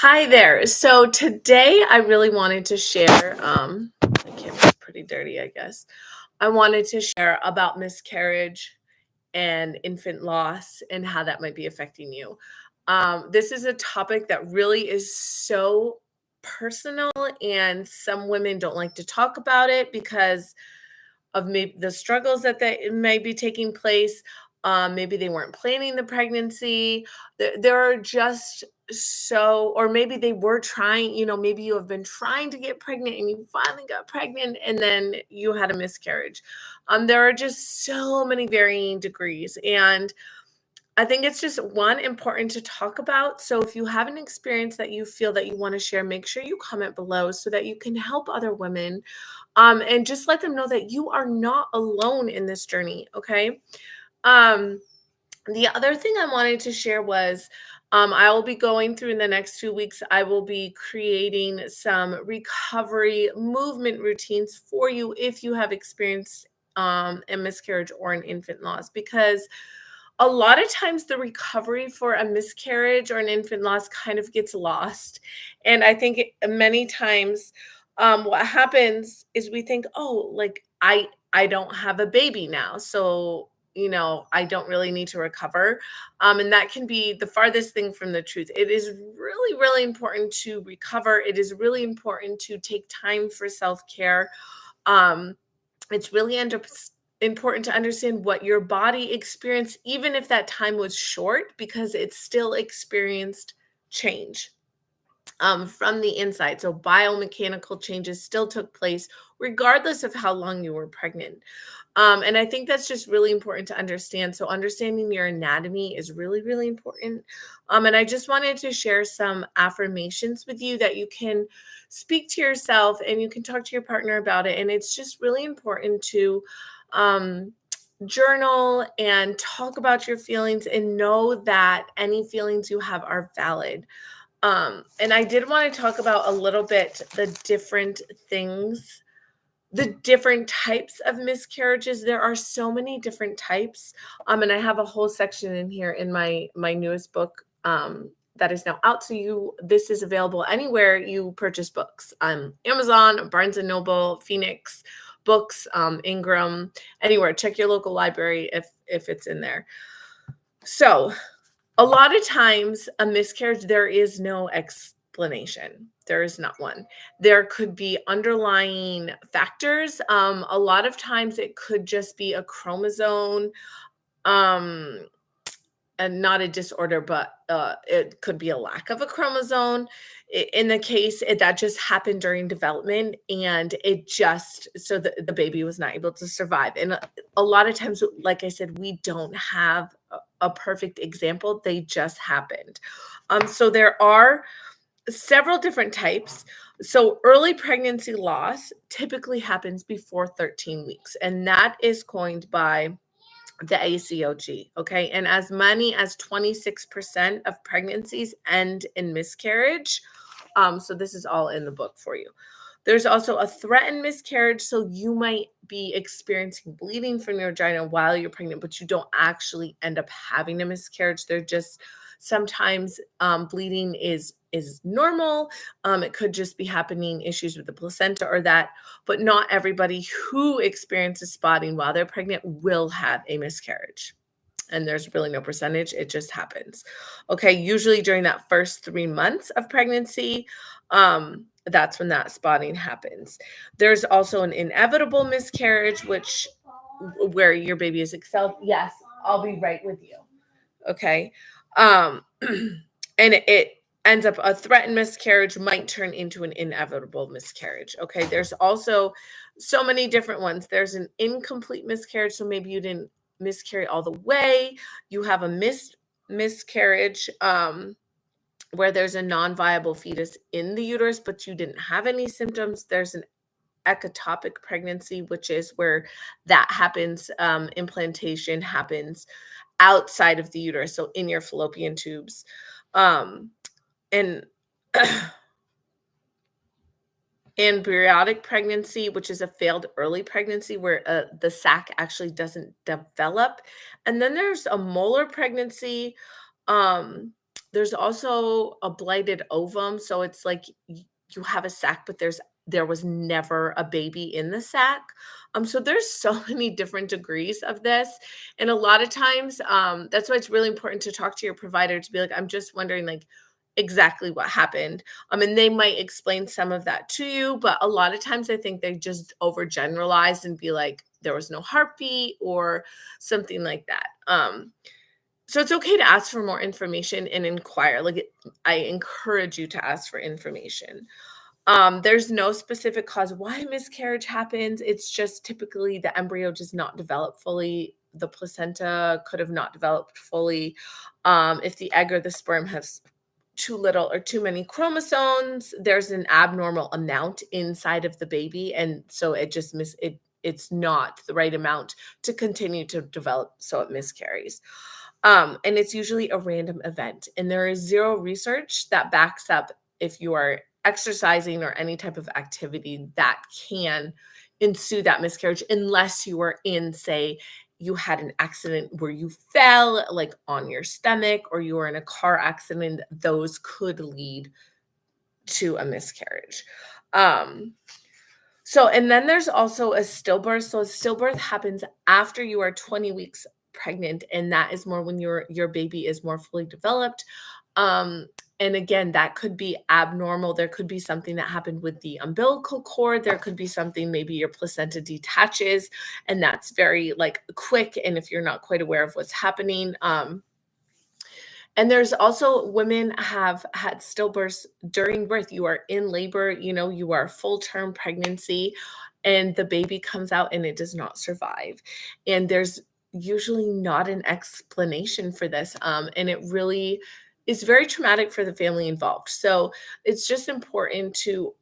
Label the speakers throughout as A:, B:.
A: Hi there. So today I really wanted to share, the camera's pretty dirty, I guess. I wanted to share about miscarriage and infant loss and how that might be affecting you. This is a topic that really is so personal, and some women don't like to talk about it because of maybe the struggles that they may be taking place. Maybe they weren't planning the pregnancy. There are just or maybe they were trying, maybe you have been trying to get pregnant and you finally got pregnant and then you had a miscarriage. There are just so many varying degrees. And I think it's just one important to talk about. So if you have an experience that you feel that you want to share, make sure you comment below so that you can help other women, and just let them know that you are not alone in this journey. Okay. Um, the other thing I wanted to share was I will be going through in the next 2 weeks, I will be creating some recovery movement routines for you if you have experienced a miscarriage or an infant loss, because a lot of times the recovery for a miscarriage or an infant loss kind of gets lost. And I think many times what happens is we think, oh, like I don't have a baby now, so I don't really need to recover. And that can be the farthest thing from the truth. It is really, really important to recover. It is really important to take time for self-care. um, it's really important to understand what your body experienced, even if that time was short, because it still experienced change from the inside. So biomechanical changes still took place regardless of how long you were pregnant. And I think that's just really important to understand. So understanding your anatomy is really, really important. And I just wanted to share some affirmations with you that you can speak to yourself and you can talk to your partner about it. And it's just really important to um, journal and talk about your feelings and know that any feelings you have are valid. And I did want to talk about a little bit the different types of miscarriages. There are so many different types. And I have a whole section in here in my newest book that is now out to you. This is available anywhere you purchase books. Amazon, Barnes and Noble, Phoenix Books, Ingram, anywhere. Check your local library if it's in there. So a lot of times, a miscarriage, there is no explanation. There is not one. There could be underlying factors. A lot of times, it could just be a chromosome, um, and not a disorder, but it could be a lack of a chromosome. In the case that just happened during development, and it just so the baby was not able to survive. And a lot of times, like I said, we don't have a perfect example. They just happened. So there are several different types. So early pregnancy loss typically happens before 13 weeks, and that is coined by the ACOG. Okay. And as many as 26% of pregnancies end in miscarriage. So this is all in the book for you. There's also a threatened miscarriage. So you might be experiencing bleeding from your vagina while you're pregnant, but you don't actually end up having a miscarriage. They're just sometimes bleeding is normal. It could just be happening issues with the placenta or that, but not everybody who experiences spotting while they're pregnant will have a miscarriage. And there's really no percentage. It just happens. Okay. Usually during that first 3 months of pregnancy, that's when that spotting happens. There's also an inevitable miscarriage, where your baby is expelled. Yes, I'll be right with you. Okay. Um, and it ends up a threatened miscarriage might turn into an inevitable miscarriage. Okay. There's also so many different ones. There's an incomplete miscarriage. So maybe you didn't miscarry all the way. You have a miscarriage, where there's a non-viable fetus in the uterus, but you didn't have any symptoms. There's an ectopic pregnancy, which is where that happens. Implantation happens outside of the uterus, so in your fallopian tubes. Um, and Embryonic pregnancy, which is a failed early pregnancy where the sac actually doesn't develop. And then there's a molar pregnancy. Um, There's also a blighted ovum, so it's like you have a sac, but there was never a baby in the sac. So there's so many different degrees of this, and a lot of times, that's why it's really important to talk to your provider to be like, I'm just wondering, like, exactly what happened. And they might explain some of that to you, but a lot of times I think they just overgeneralize and be like, there was no heartbeat or something like that. So it's okay to ask for more information and inquire. I encourage you to ask for information. There's no specific cause why miscarriage happens. It's just typically the embryo does not develop fully. The placenta could have not developed fully. If the egg or the sperm has too little or too many chromosomes, there's an abnormal amount inside of the baby, and so it's not the right amount to continue to develop, so it miscarries. And it's usually a random event. And there is zero research that backs up if you are exercising or any type of activity that can ensue that miscarriage, unless you were in, say, you had an accident where you fell like on your stomach, or you were in a car accident. Those could lead to a miscarriage. And then there's also a stillbirth. So a stillbirth happens after you are 20 weeks pregnant, and that is more when your baby is more fully developed. And again, that could be abnormal. There could be something that happened with the umbilical cord. There could be something, maybe your placenta detaches, and that's very like quick. And if you're not quite aware of what's happening, and there's also women have had stillbirths during birth. You are in labor, you are full-term pregnancy, and the baby comes out and it does not survive. And there's usually not an explanation for this. And it really is very traumatic for the family involved. So it's just important to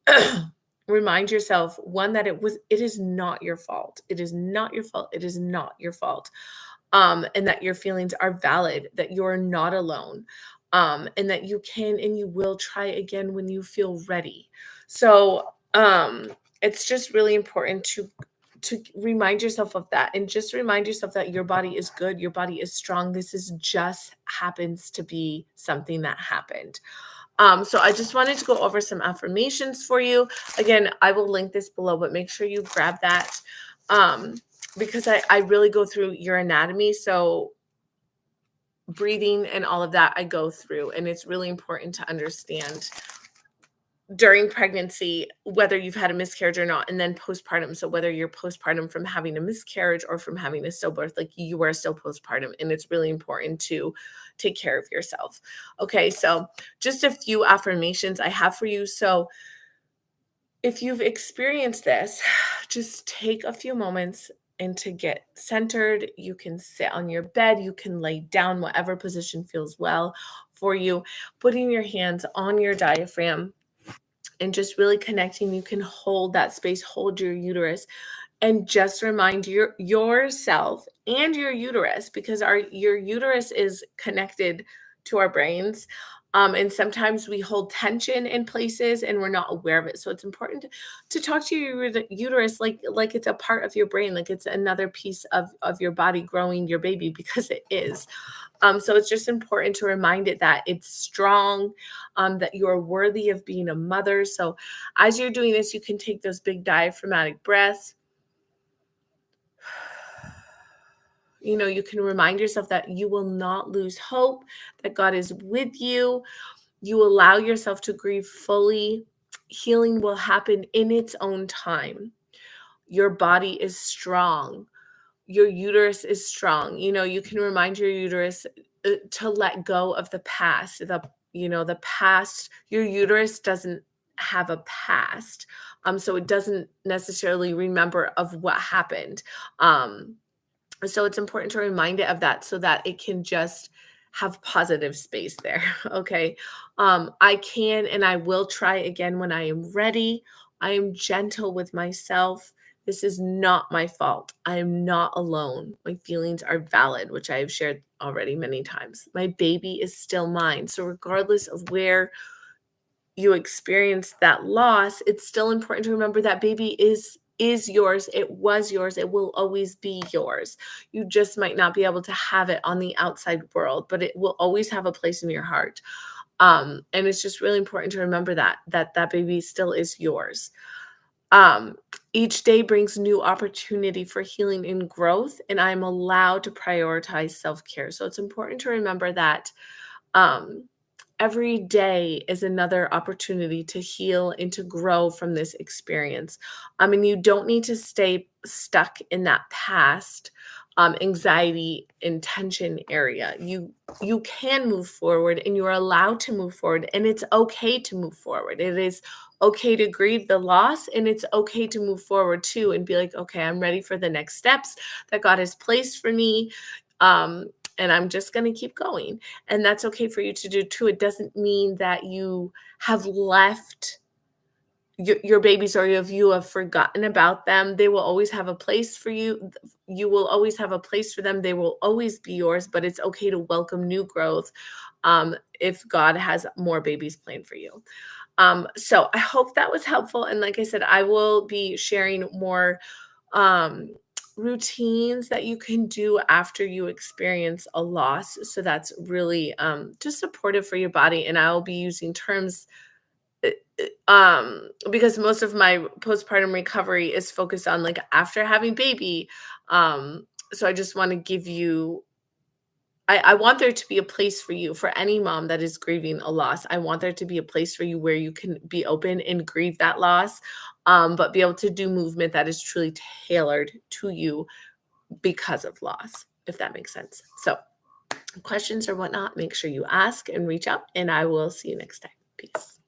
A: remind yourself, one, that it is not your fault. It is not your fault. It is not your fault. And that your feelings are valid, that you're not alone, and that you can and you will try again when you feel ready. So it's just really important to remind yourself of that, and just remind yourself that your body is good, your body is strong. This is just happens to be something that happened. So I just wanted to go over some affirmations for you. Again, I will link this below, but make sure you grab that. Because I really go through your anatomy. So breathing and all of that I go through, and it's really important to understand during pregnancy, whether you've had a miscarriage or not, and then postpartum. So whether you're postpartum from having a miscarriage or from having a stillbirth, like, you are still postpartum, and it's really important to take care of yourself. Okay, so just a few affirmations I have for you. So if you've experienced this, just take a few moments and to get centered. You can sit on your bed, you can lay down, whatever position feels well for you, putting your hands on your diaphragm and just really connecting. You can hold that space, hold your uterus, and just remind yourself and your uterus, because your uterus is connected to our brains. And sometimes we hold tension in places and we're not aware of it. So it's important to talk to your uterus like it's a part of your brain, like it's another piece of your body growing your baby, because it is. So it's just important to remind it that it's strong, that you're worthy of being a mother. So as you're doing this, you can take those big diaphragmatic breaths. You can remind yourself that you will not lose hope, that God is with you. You allow yourself to grieve fully. Healing will happen in its own time. Your body is strong. Your uterus is strong. You can remind your uterus to let go of the past. The past, your uterus doesn't have a past. So it doesn't necessarily remember of what happened. So it's important to remind it of that so that it can just have positive space there. Okay. I can and I will try again when I am ready. I am gentle with myself. This is not my fault. I am not alone. My feelings are valid, which I have shared already many times. My baby is still mine. So regardless of where you experience that loss, it's still important to remember that baby is is yours. It was yours. It will always be yours. You just might not be able to have it on the outside world, but it will always have a place in your heart. And it's just really important to remember that baby still is yours. Um, each day brings new opportunity for healing and growth, and I'm allowed to prioritize self-care. So it's important to remember that um, every day is another opportunity to heal and to grow from this experience. I mean, you don't need to stay stuck in that past anxiety and tension area. You can move forward, and you're allowed to move forward, and it's okay to move forward. It is okay to grieve the loss, and it's okay to move forward too and be like, okay, I'm ready for the next steps that God has placed for me. And I'm just going to keep going. And that's okay for you to do too. It doesn't mean that you have left your babies, or you have forgotten about them. They will always have a place for you. You will always have a place for them. They will always be yours, but it's okay to welcome new growth if God has more babies planned for you. So I hope that was helpful. And like I said, I will be sharing more um, routines that you can do after you experience a loss. So that's really just supportive for your body. And I'll be using terms because most of my postpartum recovery is focused on like after having baby. So I just want to give you I want there to be a place for you, for any mom that is grieving a loss. I want there to be a place for you where you can be open and grieve that loss, but be able to do movement that is truly tailored to you because of loss, if that makes sense. So, questions or whatnot, make sure you ask and reach out, and I will see you next time. Peace.